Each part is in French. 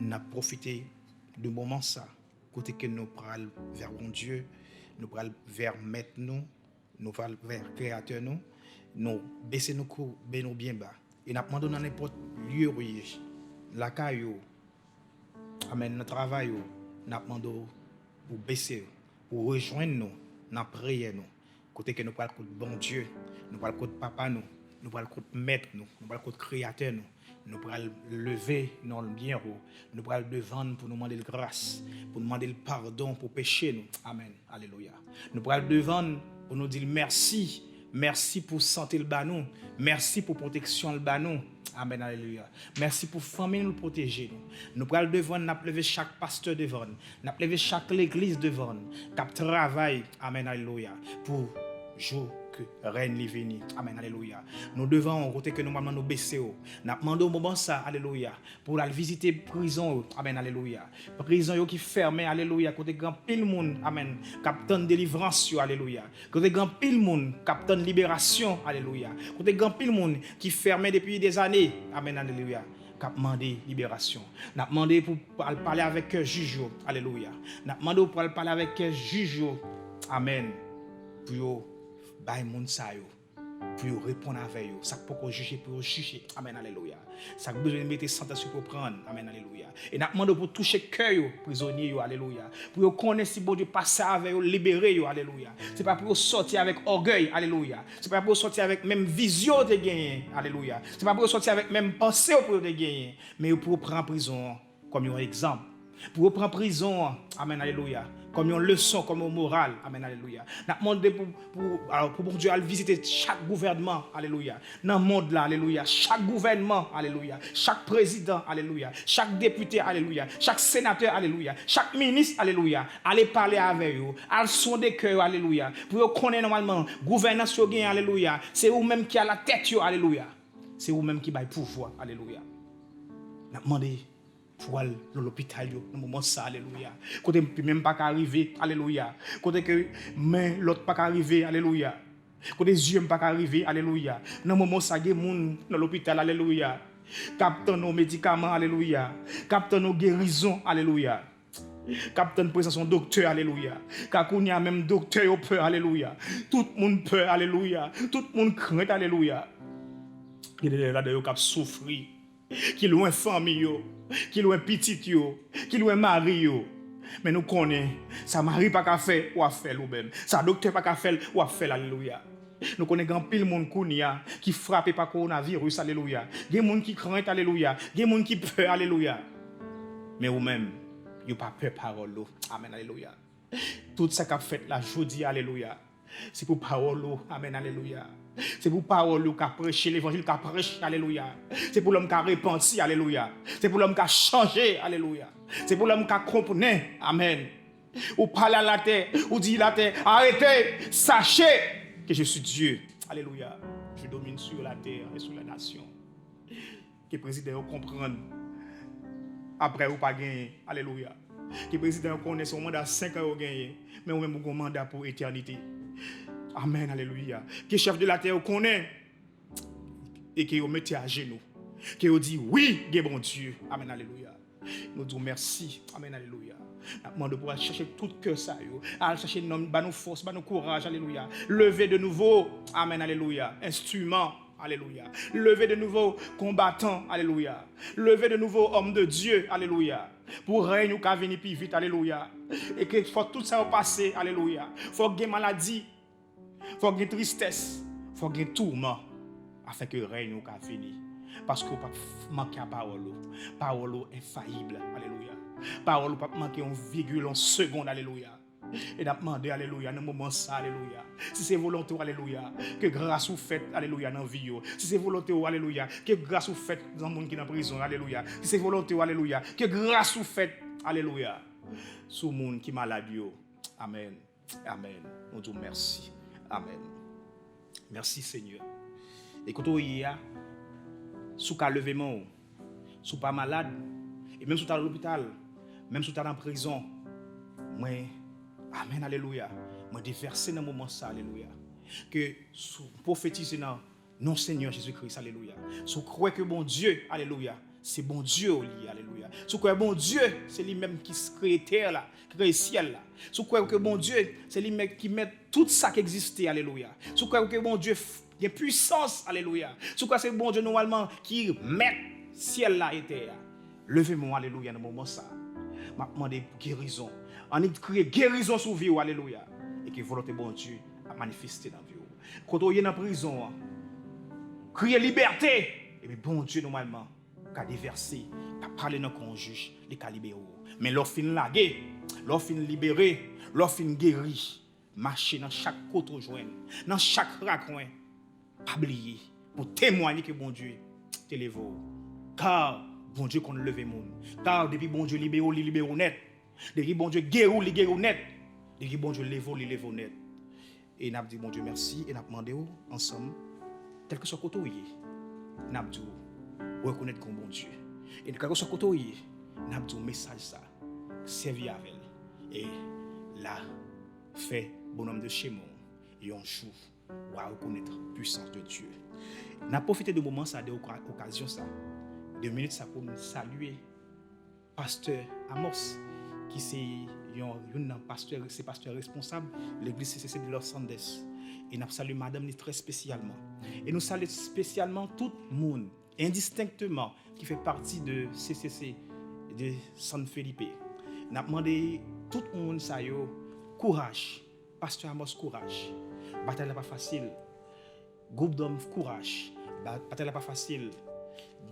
n'a profité du moment ça, côté que nous prenons vers bon Dieu, nous prenons vers maître nous prenons vers créateur nous baisser nos coups, nous bien bas. Et nous demandons dans n'importe lieu où la caillou, amen, notre travail, nous demandons pour baisser, pour rejoindre nous, dans la prière nous, côté que nous prenons bon Dieu, nous prenons côté papa nous prenons côté maître nous prenons côté créateur nous prenons lever dans le bien haut, nous prenons devant pour nous demander grâce, pour nous demander le pardon pour pécher nous. Amen. Alléluia. Nous prenons devant pour nous dire merci. Merci pour santé le banou. Merci pour protection le banou. Amen, alléluia. Merci pour famille nous protéger. Nous prenons devant, nous lever chaque pasteur devant, nous lever chaque église devant, qui travaille. Amen, alléluia. Pour jour que règne les vini. Amen, alléluia. Nous devons côté que nous nous baisser. Nous demandons au moment ça, alléluia, pour aller visiter prison. Amen, alléluia. Prison qui fermée, alléluia, côté grand pile monde, amen, captain délivrance, alléluia. Côté grand pile monde, captain libération, alléluia. Côté grand pile monde qui fermé depuis des années. Amen, alléluia. Qui a demandé libération. N'a demandé pour parler avec juge. Alléluia. N'a demandé pour parler avec juge. Amen. Pour bay moun sa yo, pour répondre avec eux, ça pour juger, pour juger. Amen, alléluia. Ça besoin de mettre sentence pour prendre. Amen, alléluia. Et n'a demandé pour toucher cœur yo, prisonnier yo, alléluia. Pour connaître si bon Dieu passer avec eux, libérer yo, alléluia. C'est pas pour sortir avec orgueil, alléluia. C'est pas pour sortir avec même vision de gagner, alléluia. C'est pas pour sortir avec même pensée pour de gagner, mais pour prendre prison comme un exemple. Pour prendre prison, amen, alléluia, comme une leçon, comme une morale, amen, alléluia. Nous demandons pour Dieu à visiter chaque gouvernement, alléluia. Dans le monde là, alléluia. Chaque gouvernement, alléluia. Chaque président, alléluia. Chaque député, alléluia. Chaque sénateur, alléluia. Chaque ministre, alléluia. Allez parler avec eux, allez sonder cœur, alléluia. Pour connaître normalement, gouvernance, alléluia. C'est vous-même qui a la tête, alléluia. C'est vous-même qui baille pouvoir, alléluia. Nous demandons pour aller dans l'hôpital dans moment ça, alléluia. Côté même pas arriver, alléluia. Côté que main l'autre pas arriver, alléluia. Côté yeux pas arriver, alléluia. Dans moment ça des monde dans l'hôpital, alléluia. Captant nos médicaments, alléluia. Captant nos guérisons, alléluia. Captain présence son docteur, alléluia. Kakounia même docteur au peur, alléluia. Tout le monde peur, alléluia. Tout le monde craint, alléluia. Il est là de cap souffrir. Qui loin famille, qui loin petit, qui loin mari. Mais nous connaissons, ça mari pas qu'à faire ou à faire lui-même. Ça docteur pas qu'à faire ou à faire, alléluia. Nous connaissons grand pile monde qui frappé par coronavirus, alléluia. Des monde qui craint, alléluia. Des monde qui peur, alléluia. Mais vous-même, vous pas peur parole. Amen, alléluia. Tout ça qu'a fait la jeudi, alléluia. C'est pour parole, amen, alléluia. C'est pour parole qui a prêché l'évangile, qui a prêché, alléluia. C'est pour l'homme qui a repenti, alléluia. C'est pour l'homme qui a changé, alléluia. C'est pour l'homme qui a compris, amen. Ou parle à la terre, ou dit la terre, arrêtez, sachez que je suis Dieu, alléluia. Je domine sur la terre et sur la nation. Que le président comprenne, après ou pas gagner, alléluia. Que le président connaisse son mandat 5 ans gagné, mais ou même un mandat pour éternité. Amen, alléluia. Que chef de la terre connaît et que vous mettez à genoux. Que vous dites oui, bon Dieu. Amen, alléluia. Nous disons merci. Amen, alléluia. Nous demandons pour aller chercher tout cœur ça. Aller chercher nos force, nos courage. Alléluia. Lever de nouveau. Amen, alléluia. Instrument. Alléluia. Lever de nouveaux combattants. Alléluia. Lever de nouveaux hommes de Dieu. Alléluia. Pour règne ou qu'à venir plus vite. Alléluia. Et que faut tout ça passer. Alléluia. Faut qu'il y ait maladie. Faut qu'il y ait tristesse. Faut qu'il y ait tourment. Afin que règne ou qu'à venir. Parce que pas manquer à parole. Parole est infaillible. Alléluia. Parole pas manquer en virgule en seconde. Alléluia. Et n'a demandé, alléluia, dans le moment ça, alléluia. Si c'est volonté, alléluia, que grâce vous faites, alléluia, dans la vie. Si c'est volonté, alléluia, que grâce vous faites dans le monde qui est en prison, alléluia. Si c'est volonté, alléluia, que grâce vous faites, alléluia, sur le monde qui est malade. Amen. Amen. On dit merci. Amen. Merci, Seigneur. Écoutez, il y a, sous qu'à lever mon, sous pas malade, et même sous à l'hôpital, même sous à en prison, moi, amen, alléluia. Moi, déverser dans le moment ça, alléluia. Que prophétiser dans non Seigneur Jésus-Christ, alléluia. Si vous croyez que bon Dieu, alléluia, c'est bon Dieu au lit, alléluia. Si quoi bon Dieu, c'est lui-même qui crée terre là, qui crée ciel là. Si quoi que bon Dieu, c'est lui-même qui met tout ça qui existait, alléluia. Si quoi que bon Dieu, il y a puissance, alléluia. Si quoi c'est bon Dieu normalement qui met ciel là et terre. Levez-moi, alléluia, dans le moment ça. M'a demandé pour guérison. On a créé guérison sur vie, alléluia. Et que volonté bon Dieu a manifesté dans la vie. Quand on est dans la prison, crier liberté. Et bien bon Dieu normalement, qu'a déversé, qu'a parlé dans le juge, les qu'a libéré. Mais l'offre lagué, l'offre libéré, l'offre guéri. Marcher dans chaque côté joindre, dans chaque raccoin. Pas oublier pour témoigner que bon Dieu te lève. Car bon Dieu qu'on lève monde. Car depuis bon Dieu libéré net. Depuis bon Dieu guéri net. Depuis bon Dieu lève net. Et n'a dit bon Dieu merci et n'a demandé ensemble quel que soit côté où il est. N'a dit reconnaître comme bon Dieu. Et quel que soit côté où il est, n'a dit message ça. Servir avec elle. Et là fait bonhomme de chez moi et on joue ou à reconnaître la puissance de Dieu. N'a profité de moment ça de occasion ça. 2 minutes ça pour nous saluer pasteur Amos qui c'est un pasteur responsable l'église CCC de Los Andes et nous saluons madame très spécialement et nous saluons spécialement tout le monde indistinctement qui fait partie de CCC de San Felipe. Nous demandé tout le monde ça yo courage, pasteur Amos courage. Bataille n'est pas facile. Groupe d'hommes courage. Bataille n'est pas facile.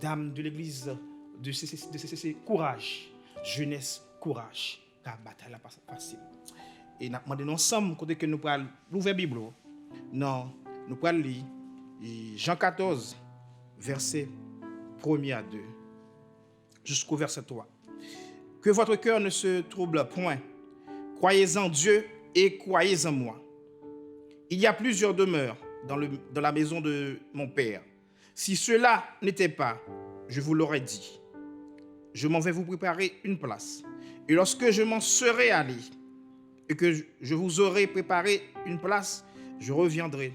Dames de l'église de CCC courage. Jeunesse courage. Car bataille n'est pas facile. Et nous demandons ensemble côté que nous pourrons l'ouvrir la Bible. Non, nous pourrons lire Jean 14 verset 1 à 2 jusqu'au verset 3. Que votre cœur ne se trouble point. Croyez en Dieu et croyez en moi. Il y a plusieurs demeures dans la maison de mon Père. Si cela n'était pas, je vous l'aurais dit. Je m'en vais vous préparer une place. Et lorsque je m'en serai allé et que je vous aurai préparé une place, je reviendrai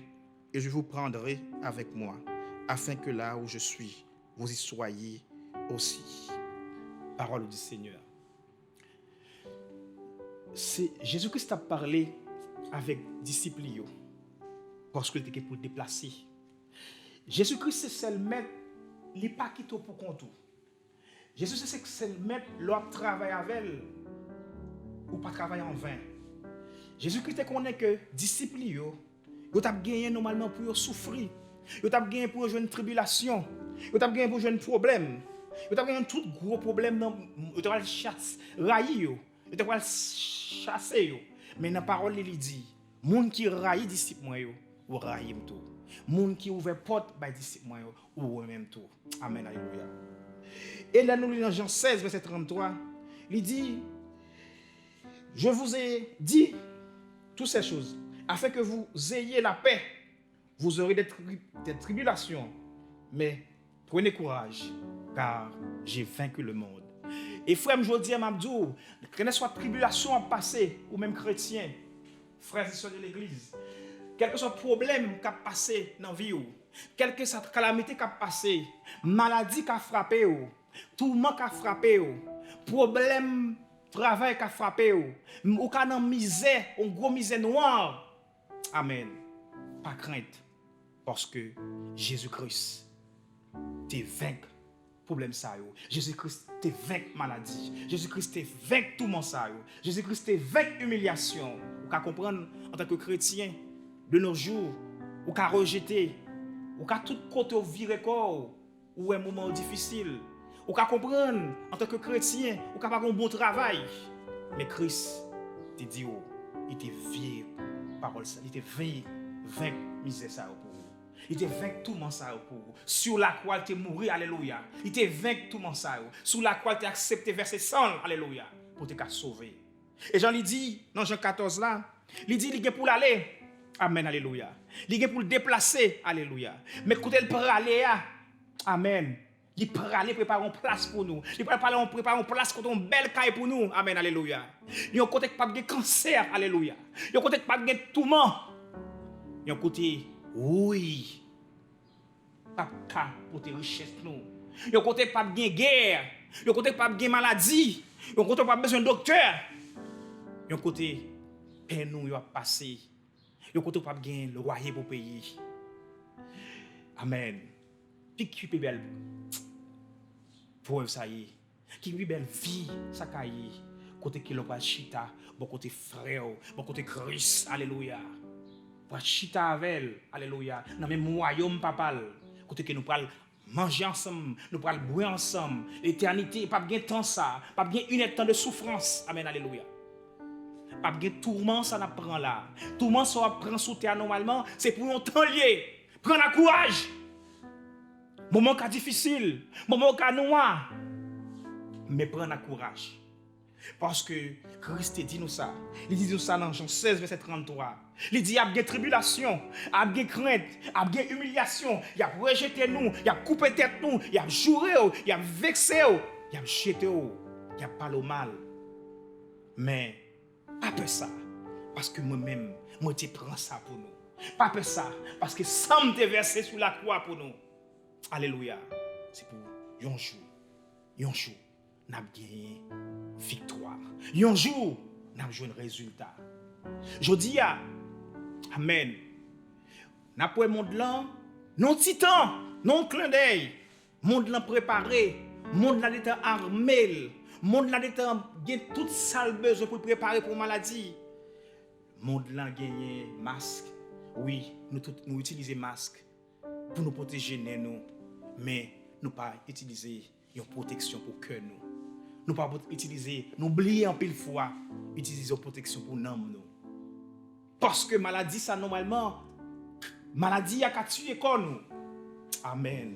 et je vous prendrai avec moi, afin que là où je suis, vous y soyez aussi. Parole du Seigneur. Jésus-Christ a parlé avec disciples parce qu'il était pour déplacer. Jésus-Christ c'est le maître, il n'est pas quitté pour compte. Jésus c'est le maître, l'autre travaille avec elle ou pas travailler en vain. Jésus-Christ connaît que disciples yo t'a gagné normalement pour souffrir, yo t'a gagné pour jouer une tribulation, yo t'a gagné pour jouer un problème, yo t'a gagné tout gros problème dans yo t'a chasse railler yo t'a chasser yo. Mais dans parole il dit moun qui raille disciple moi yo ou raille tout. Moun qui ouvre porte ba disciple moi yo ou même tout. Amen alléluia. Et là nous lisons dans Jean 16 verset 33, il dit je vous ai dit toutes ces choses afin que vous ayez la paix. Vous aurez des tribulations, mais prenez courage car j'ai vaincu le monde. Et frère, je dis à Mabdou, que soit tribulation à passer, ou même chrétien, frères et sœurs de l'église, quel que soit le problème qui a passé dans la vie, quelle que soit la calamité qui a passé, maladie qui a frappé, tourment qui a frappé, problème, travail qui a frappé, ou qui a dans misère, une grosse misère noire. Amen. Pas crainte, parce que Jésus-Christ te vaincu. Problème ça yo. Jésus-Christ te vaincu maladie. Jésus-Christ te vaincu tout mon ça yo. Jésus-Christ te vaincu humiliation. Ou qu'à comprendre en tant que chrétien de nos jours, ou qu'à rejeter, ou qu'à tout côté virer corps, ou un moment difficile, ou qu'à comprendre en tant que chrétien, ou qu'à pas un bon travail. Mais Christ te dit oh, il te vie parole ça, il te vaincu misère ça pour vous. Il te vaincu tout mon ça pour vous. Sur la croix il te mouru, alléluia. Il te vaincu tout mon ça. Sur la croix il te accepté verset 100, alléluia, pour te sauver. Et Jean lui dit dans Jean 14 là, il dit il est pour l'aller. Amen, alléluia. Il est pour le déplacer, alléluia. Mais quand il peut aller, amen. Il peut aller préparer une place pour nous. Il peut aller préparer une place pour une belle caille pour nous. Amen, alléluia. Il y a un côté pas de cancer, alléluia. Il y a un côté pas de tourment. Il y a un côté, oui, pas pour tes richesses nous. Yon côté pas de guerre, yon côté pas de maladie, yon côté pas besoin de docteur. Yon côté père nous yo a passé. Yon côté pas de loyer pour payer. Amen. Puis qui peut belle pour ça y est. Qui peut belle vie ça caille. Côté qui l'on pas chita, bon côté frère, bon côté Christ. Alléluia. Pour chita avec elle. Alléluia. Dans même royaume papal. Côté que nous parlons manger ensemble, nous parlons boire ensemble. L'éternité, pas bien temps ça, pas bien une temps de souffrance. Amen, alléluia. Pas bien tourment ça n'a prend là. Tourment ça prend sous terre normalement, c'est pour un temps lié. Prends le courage. Moment qui difficile, moment qui noir. Mais prends le courage. Parce que Christ dit nous ça. Il dit nous ça dans Jean 16, verset 33. Il dit il y a bien tribulation, il y a bien crainte, il y a bien humiliation, il y a rejeté nous, il y a coupé tête nous, il y a juré, il y a vexé, il y a jeté, il y a parlé au mal. Mais pas peur ça, parce que moi-même, moi je prends ça pour nous. Pas peur ça, parce que ça me versé sur la croix pour nous. Alléluia. C'est pour un jour, nous avons gagné victoire. Un jour, nous avons joué un résultat. Je dis amen. N'a pas monde là, non titan, non clin d'œil. Monde là préparé, monde là était armé, monde là était gain toute sale besoin pour préparer pour maladie. Monde là gagné masque. Oui, nous utilisons masque pour nous protéger nous, mais nous pas utiliser une protection pour cœur nous. Nous pas utiliser, nous oublier en pile fois, utiliser une protection pour nous. Parce que maladie ça normalement maladie a qu'à tuer corps nous. Amen.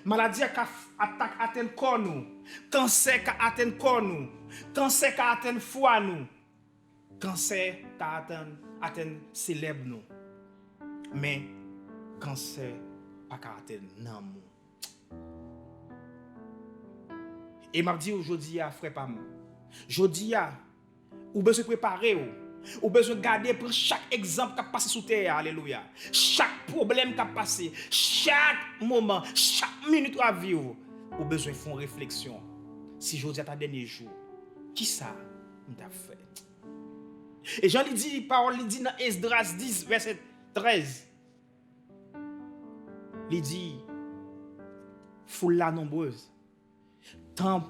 Maladie a qu'à attaque atteindre corps nous. Cancer qu'à atteindre corps nous. Cancer qu'à atteindre foie nous. Cancer qu'à atteindre célèbre nous. Mais cancer pas qu'à atteindre nam. Et m'a dit aujourd'hui à frère Pam. Jodi a ou besoin préparer ou besoin garder pour chaque exemple qui a passé sous terre. Alléluia. Chaque problème qui a passé, chaque moment, chaque minute à vivre, ou besoin de faire une réflexion. Si je dis à ta dernier jour, qui ça t'a fait? Et Jean lui dit, parole lui dit dans Esdras 10, verset 13. Il dit, foule la nombreuse, temps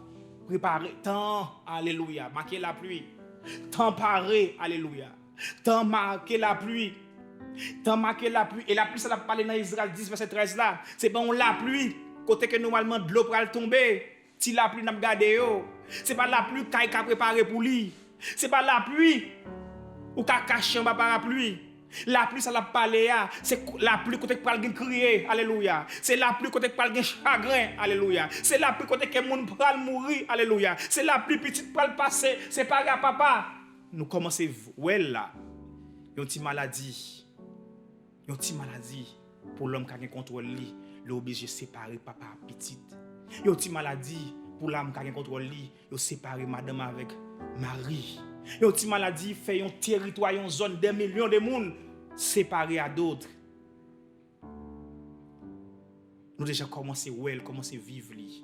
préparé, temps, alléluia, marquer la pluie. Temps paré, alléluia. Temps marqué la pluie. Temps marqué la pluie. Et la pluie, ça l'a parlé dans Israël 10, verset 13 là. C'est bon la pluie. Côté que normalement de l'eau pour tomber. Si la pluie n'a pas gardé. C'est pas la pluie qui a préparé pour lui. C'est pas la pluie ou qui a caché en bas parapluie. La pluie, ça l'a parlé. C'est la pluie côté que parle crier. Alléluia. C'est la pluie côté que parle chagrin. Alléluia. C'est la pluie côté que moun pral mourir. Alléluia. C'est la pluie petite pral passer. C'est pas grave papa. Nous commençons well là. Yon ti maladie. Yon ti maladie pour l'homme qui a contrôle li, l'obligé séparer papa petite. Yon ti maladie pour l'homme qui a contrôle li, yo séparer madame avec mari. Yon ti maladie fait un territoire, une zone de millions de monde séparé à d'autres. Nous déjà commencé well, commencé vivre li.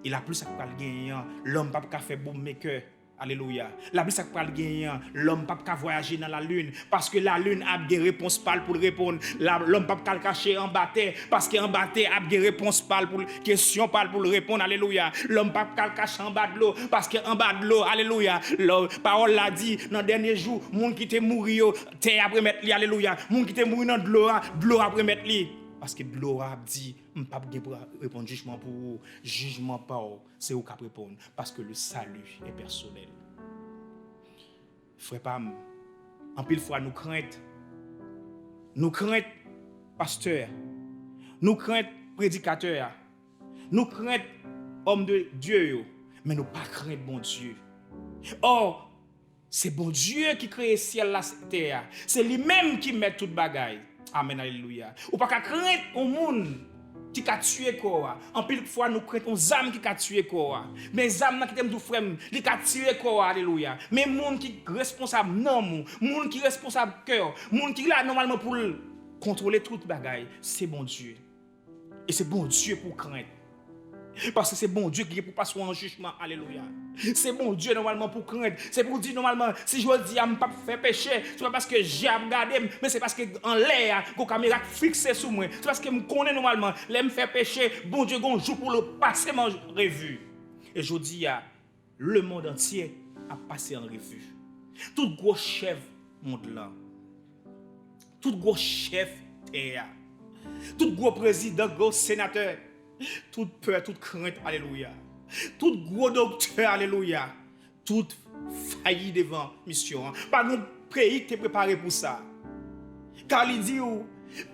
Et la plus ça peut gagner, l'homme pas ka faire boum maker. Alléluia. La plus ça peut gagner, l'homme pas ka voyager dans la lune parce que la lune a des réponses pâles pour répondre. L'homme pas ka cacher en bas terre parce qu'en bas terre a des réponses pâles pour question pâles pour répondre. Alléluia. L'homme pas ka cacher en bas de l'eau parce qu'en bas de l'eau, alléluia. La parole l'a dit dans dernier jour, monde qui te mourir terre après mettre li, alléluia. Monde qui te mourir dans de l'eau après mettre li. Parce que de l'eau a dit, je ne peux pas répondre jugement pour vous. Jugement pas, c'est vous qui répondre. Parce que le salut est personnel. Frère Pam, en pile fois, nous craignons. Nous craignons pasteur. Nous craignons prédicateur. Nous craignons homme de Dieu. Mais nous pas craignons bon Dieu. Or, c'est bon Dieu qui crée le ciel et la terre. C'est lui-même qui met toute bagaille. Amen, alléluia. Ou pas qu'à craindre un monde qui a tué quoi. En pile fois nous craignons aux âmes qui a tué quoi. Mais âmes qui t'aiment tout frère, qui a tué quoi, alléluia. Mais monde qui responsable non, monde qui responsable cœur, monde qui là normalement pour contrôler toute bagaille, c'est bon Dieu. Et c'est bon Dieu pour craindre. Parce que c'est bon Dieu qui est pour passer en jugement. Alléluia. C'est bon Dieu normalement pour craindre. C'est pour dire normalement, si je dis à ne pas faire péché, c'est pas parce que j'ai regardé, mais c'est parce que en l'air, la caméra fixée sur moi. C'est parce que je connais normalement, l'aime faire péché, bon Dieu, un jour pour le passer en revue. Et je dis à le monde entier a passé en revue. Tout gros chef monde là. Tout gros chef terre. Tout gros président, gros sénateur. Toute peur, toute crainte, alléluia. Tout gros docteur, alléluia. Toute failli devant mission. Pas un pays qui est préparé pour ça. Car il dit,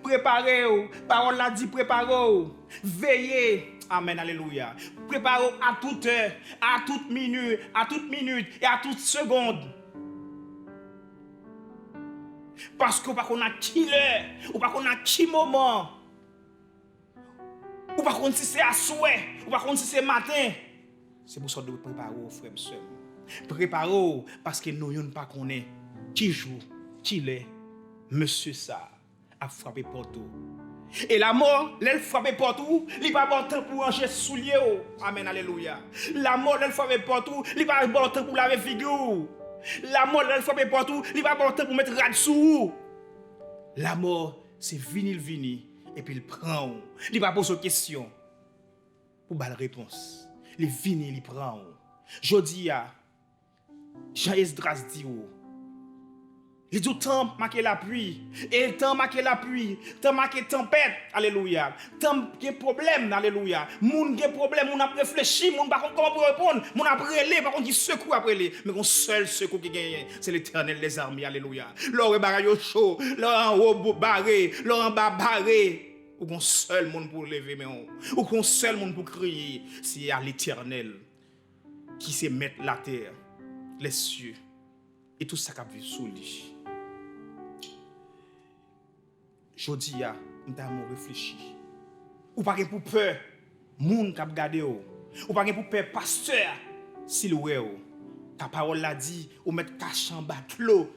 préparez-vous. Parole l'a dit, préparez-vous. Veillez. Amen, alléluia. Préparez-vous à toute heure, à toute minute et à toute seconde. Parce que pas qu'on a qui l'heure, ou pas qu'on a qui moment. Ou pas contre si c'est à souhait, ou pas contre si c'est matin. C'est pour ça de préparer aux frères et sœurs. Préparez parce que nous ne pas connaît qui joue, qui l'est. Monsieur ça a frappé partout. Et la mort, elle frappe partout, il n'y a pas de temps pour ranger souliers. Amen, alléluia. La mort, elle frappe partout, il n'y a pas de temps pour laver figure. La mort, elle frappe partout, il n'y a pas de temps pour mettre rad sous. La mort, c'est vini. Et puis il prend. Il va poser une question. Pour la réponse. Il vient, il prend. Je dis à Jean Esdras dit. Il dit temps marqué la pluie. Et le temps marqué la pluie. Temps marqué tempête. Alléluia. Temps qui est problème. Alléluia. Moun qui est problème. Moun a réfléchi. Moun par contre comment pour répondre. Moun a brûlé. Par contre qui secoue après les. Mais un seul secours qui gagne. C'est l'Éternel des armées. Alléluia. L'or est chaud. L'or en haut barré. L'or en bas barré. Ou qu'on seul monde pour lever mais ou qu'on seul monde pour crier. C'est à l'Éternel qui sait mettre la terre, les cieux et tout ça qui a vu sous lui. Je dis, nous avons réfléchi. Ou pas pour peur, moun qui a regardé. Ou pas pour peur, pasteur, s'il ou ta parole l'a dit, ou mettre caché en bas de l'eau,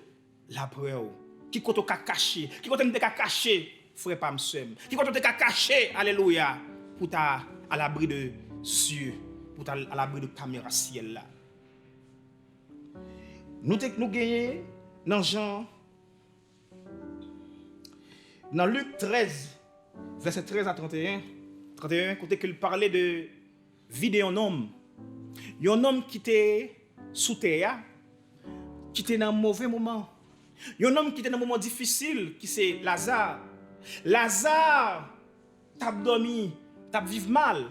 la preuve. Qui compte au caché, qui compte à cacher, frère pas m'sem. Qui compte à cacher, alléluia, pour ta à l'abri de cieux, pour ta à l'abri de caméra ciel là. Nous gagnons dans Jean. Dans Luc 13, verset 13 à 31, côté qu'il parlait de vie d'un homme. Un homme qui était sous terre, qui était dans un mauvais moment. Un homme qui était dans un moment difficile, qui c'est Lazare. Lazare, t'a dormi, t'a vécu mal.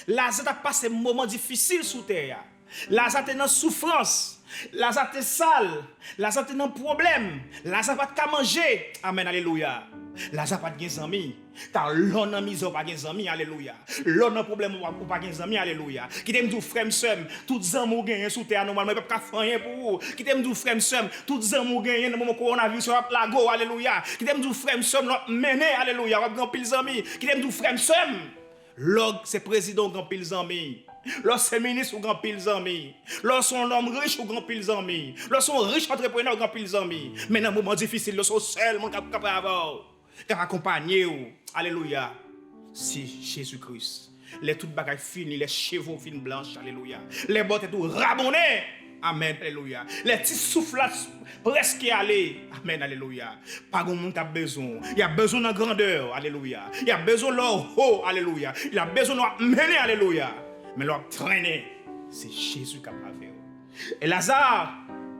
Lazare t'a passé un moment difficile sous terre. Lazare était dans souffrance. Lazare était sale. Lazare était dans problème. Lazare pas de manger. Amen, alléluia. Lazare pas de amis. Car l'on a mis pas de amis, alléluia. L'on a problème ou pas de amis, alléluia. Qui t'aime tout frère sœur, toutes amours gagnent sous terre normalement pas faire rien pour vous. Qui t'aime tout frère sœur, toutes amours gagnent dans le moment coronavirus sur la plago, alléluia. Qui t'aime tout frère sœur, mener, alléluia, on grand pile amis. Qui t'aime tout frère sœur. Log c'est président grand pile amis. Lorsque c'est ministre ou grand pile amis. Lorsque son homme riche ou grand pile amis. Lorsque son riche entrepreneur ou grand pile amis. Mais dans un moment difficile, lorsque seul mon capable avoir qui accompagner ou alléluia. C'est Jésus-Christ. Les toutes bagailles finies, les chevaux fines blanches, alléluia. Les bottes tout rabonnées. Amen, alléluia. Les petits souffles presque aller. Amen, alléluia. Pas grand monde a besoin. Il y a besoin de grandeur, alléluia. Il y a besoin de haut, alléluia. Il y a besoin de mener, alléluia. Mais leur traîner, c'est Jésus qui a fait. Et Lazare,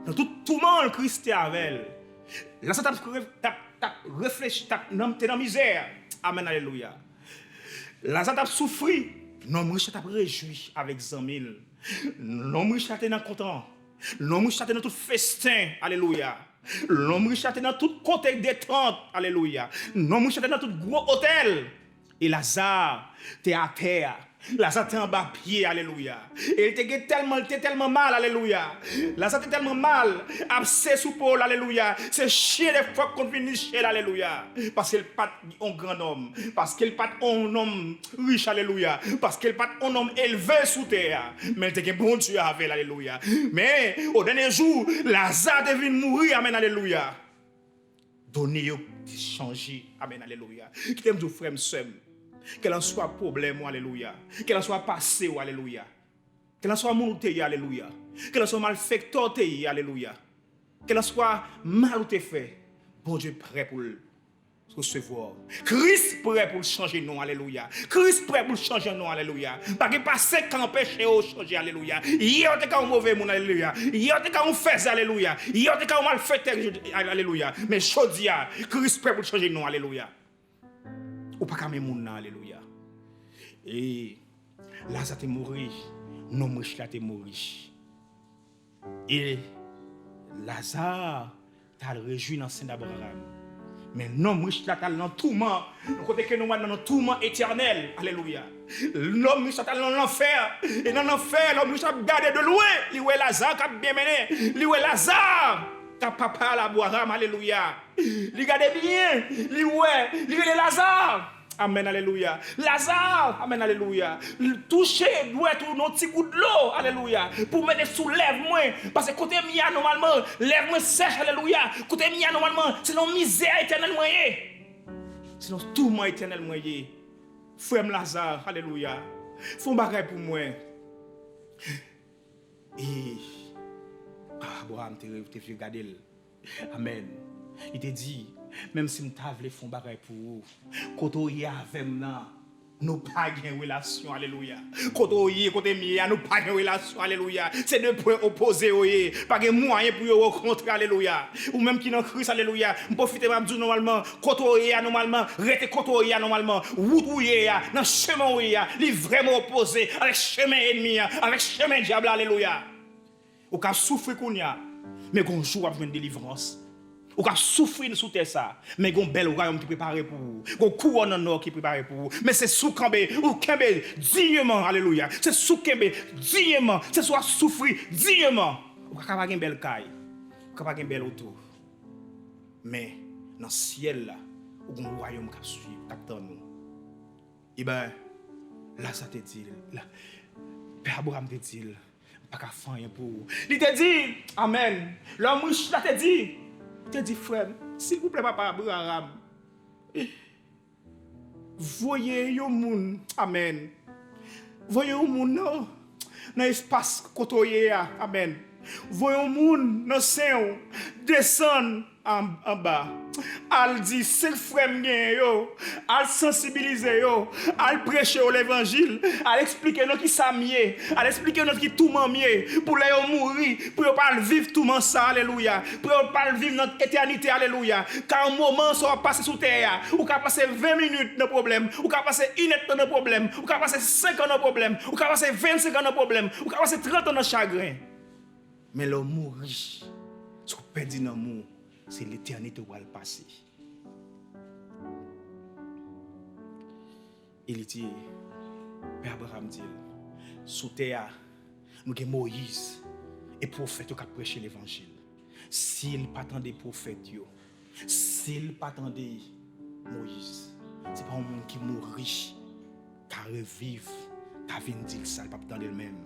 dans tout le monde, Christ est avec. Lazare t'a réfléchi, t'es dans la misère. Amen, alléluia. Lazare t'a souffri. L'homme riche t'a réjoui avec 100 000. L'homme riche t'a dans content. L'homme riche t'a dans tout festin. Alléluia. L'homme riche t'a dans tout côté détente. Alléluia. L'homme riche t'a dans tout gros hôtel. Et Lazare, t'es à terre. Lazare t'es en bas pied, alléluia. Et il t'es tellement mal, alléluia. Lazare t'es tellement mal, abcès sous Paul, alléluia. C'est chier les fois qu'on finit chier, alléluia. Parce qu'il pas un grand homme, parce qu'il pas un homme riche, alléluia. Parce qu'il pas un homme élevé sous terre. Mais il t'es bon Dieu avec, alléluia. Mais au dernier jour, Lazare devait mourir, amen, alléluia. Donner, changer, amen, alléluia. Qui t'aime du frère, sœur. Quel en soit problème, alléluia. Quel en soit passé, alléluia. Quel en soit monté, alléluia. Quel en soit malfecteur, alléluia. Quel en soit mal ou t'es fait. Bon Dieu prêt pour le recevoir. Christ prêt pour changer non, alléluia. Christ prêt pour changer non, alléluia. Pas que passer quand péché au changer, alléluia. Hier t'es quand mauvais mon, alléluia. Hier t'es quand on fait, alléluia. Hier t'es quand mal fait, alléluia. Mais chodia, Christ prêt pour changer non, alléluia. Ou pas quand même mon, alléluia. Et Lazare t'est mort, non riche là t'est mort. Et Lazare t'a réjoui dans Saint Abraham. Mais non riche là t'as dans tourment, côté que nous dans tourment éternel. Alléluia. L'homme riche là dans l'enfer et dans l'enfer l'homme riche a regardé de loin, lui ouais Lazare qui a bien mené, lui ouais Lazare ta papa l'Abraham, alléluia. Lui regardez bien, lui ouais, lui Lazare. Amen, alléluia. Lazare, amen, alléluia. Toucher, doit tout notre petit coup de l'eau, alléluia. Pour mettre sous lèvres-moi. Parce que côté mia, normalement, lèvres-moi sèche, alléluia. Côté mia, normalement, c'est une misère éternelle moyen. C'est un tourment éternel moyen. Frère Lazare, alléluia. Font bagaille pour moi. Et Abraham, t'es fait regarder. Amen. Il te dit, même si m'ta vle font bagaille pour vous, quand on y avec moi, nous pas de relation, alléluia. Quand on y côté mia, nous pas de relation, alléluia. C'est deux points opposés, oui. Pas de moyen pour vous rencontrer, alléluia. Ou même qui dans Christ, alléluia. Profitez m'a dire normalement, quand on y normalement, restez quand on y normalement, route où y dans chemin où y les vraiment opposés avec chemin ennemi, avec chemin diable, alléluia. Ou ka souffrir qu'on y a, mais qu'on joue avec une délivrance. Ou ka souffrir sous terre ça, mais gon bel royaume qui préparé pour vous, gon couronne en or qui préparé pour vous, mais c'est sous kembe ou kembe dignement, alléluia. C'est sous kembe dignement, c'est soit souffrir dignement. Ou ka pas gen bel caille, ou ka pas gen bel auto. Mais dans ciel là, ou gon royaume qui suivre, t'attend nous. Et ben là ça te dit, là Père Abraham te dit, pas ka faire rien pour vous. Il te dit, amen. L'homme riche là te dit, frère, s'il vous plaît, papa Abraham, voyez un monde, amen. Voyez un monde dans l'espace côté, amen. Voyez un monde dans le sein, descendre en bas. Al dit, c'est le frère yo, al sensibiliser yo, al prêcher l'évangile, al expliquer nous qui ça mieux, al expliquer nous qui tout mieux, pour les mourir, pour pas vivre tout ça, alléluia, pour pas vivre notre éternité, alléluia. Car un moment ça va passer sous terre, ou qu'à passer 20 minutes de problème, ou qu'à passer 1 heure de problème, ou qu'à passer 5 ans de problème, ou qu'à passer 25 ans de problème, ou qu'à passer 30 ans de chagrin. Mais le mourir, ce qu'on perd dans l'amour, c'est l'éternité où elle passe. Il dit, Père Abraham dit, sous terre, nous avons Moïse et prophète qui a prêché l'évangile. S'il pas attendait prophète, s'il pas attendait Moïse, ce n'est pas un monde qui mourut riche, qui revive, qui vient dire ça, il pas attendre le même.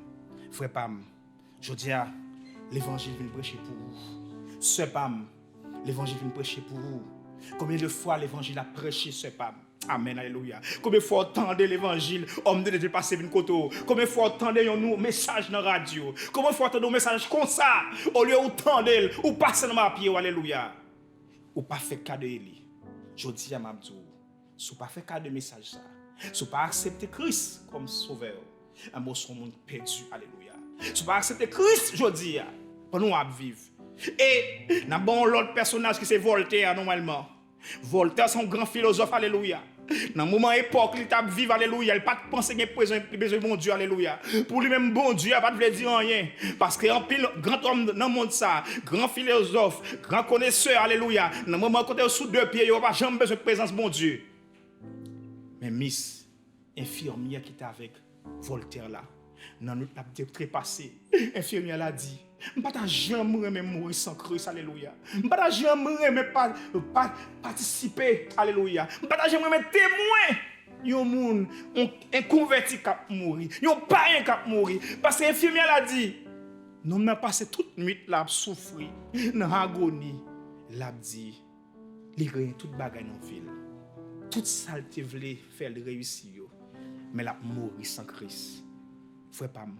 Frère Pam, je dis, l'évangile vient prêcher pour vous. Ce Pam, l'évangile vient prêcher pour vous. Combien de fois l'évangile a prêché ce Pam? Amen, alléluia. Combien de fois entendez l'évangile, homme de Dieu passer une côte. Combien de fois entendez un message dans la radio. Combien de fois entendez un message comme ça, au lieu d'entendre, ou passer dans ma pied, alléluia. Ou pas fait cas de lui. Je dis à Mabdou, si vous pas fait cas de message ça, si vous pas accepter Christ comme sauveur, un mot son monde perdu, alléluia. Si vous pas accepter Christ, je dis, pour nous vivre. Et nous avons l'autre personnage qui c'est Voltaire normalement. Voltaire, son grand philosophe, alléluia. Dans le moment époque, il t'a vivre, alléluia. Il n'a pas pensé qu'il a besoin de bon Dieu, alléluia. Pour lui-même, bon Dieu, il n'a pas de dire rien. Parce que un grand homme dans le monde, ça, grand philosophe, grand connaisseur, alléluia. Dans le moment où il est sous deux pieds, il n'a pas jamais besoin de présence, bon Dieu. Mais Miss, infirmière qui était avec Voltaire là, dans notre trépassé, infirmière l'a dit, je ne peux pas jamais mourir sans Christ, alléluia. Je ne peux pas jamais participer, alléluia. Je ne peux pas jamais témoin. Il y a un monde, un converti qui a mourir. Il y a un païen qui a mourir. Parce que l'infirmière l'a dit, nous avons passé toute nuit là à souffrir, dans l'agonie. Il a dit, il y a toute bagaille dans la ville. tout ça te voulait faire réussir, mais la mourir sans Christ. Frère Pam,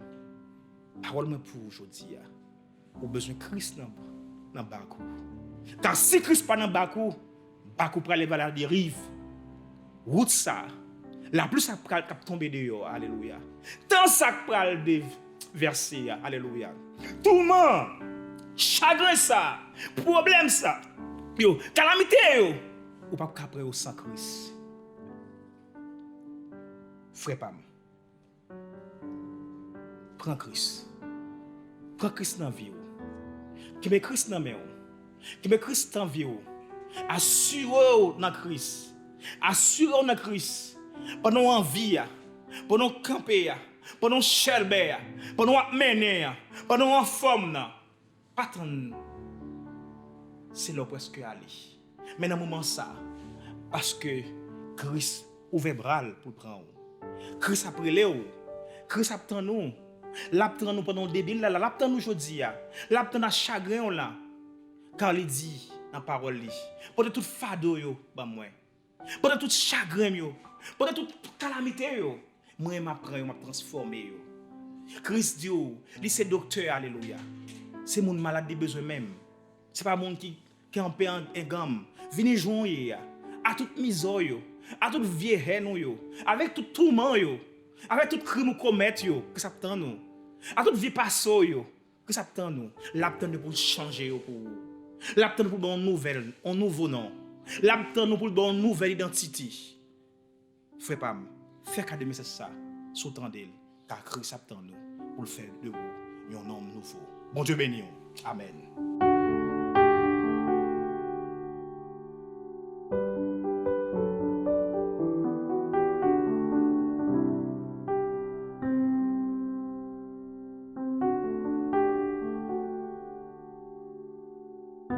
parole moi pour aujourd'hui, ou besoin de Christ dans Bakou. Car si Christ pas dans Bakou pour aller vers la dérive. Route ça, la plus ça pral cap tomber dehors, alléluia. Tant ça pral verser, alléluia. Tout le monde, chagrin ça, problème ça, yo, calamité yo, ou pas capable au sans Christ. Frère Pam, prends Christ dans la vie. Qui met Christ dans la main. Qui met Christ dans la vie. Assurez-vous dans Christ. Assurez-vous dans Christ. Pendant envie, pendant camper, pendant chelber, pendant mener, pendant en forme. Pas tant. C'est là presque aller. Mais dans le moment ça, parce que Christ ouvre bras pour prendre. Christ a pris nous. Christ attend nous. L'attend nous pendant le début là, l'attend nous aujourd'hui. L'attend dans chagrin là. Car il dit dans parole li, pendant toute fado yo, ba moi. Pendant toute chagrin yo, pendant toute calamité yo, moi m'a prend yo, m'a transformé yo. Christ dit lui c'est docteur, alléluia. C'est mon malade des besoins même. C'est pas mon qui en paie en gamme. Venez joindre à toute misère yo, à toute vieille haine yo, avec tout tourment yo, avec tout crime qu'on commet yo, que ça attend nous. À toute vie passo yo, que ça attend nous. L'attend pour changer yo pour l'attend pour une nouvelle, un nouveau nom. L'attend pour une nouvelle identité. Frère Pam, fais qu'à demain c'est ça, sous-tendez, car Christ attend nous pour le faire de vous un homme nouveau. Bon Dieu béni. Amen.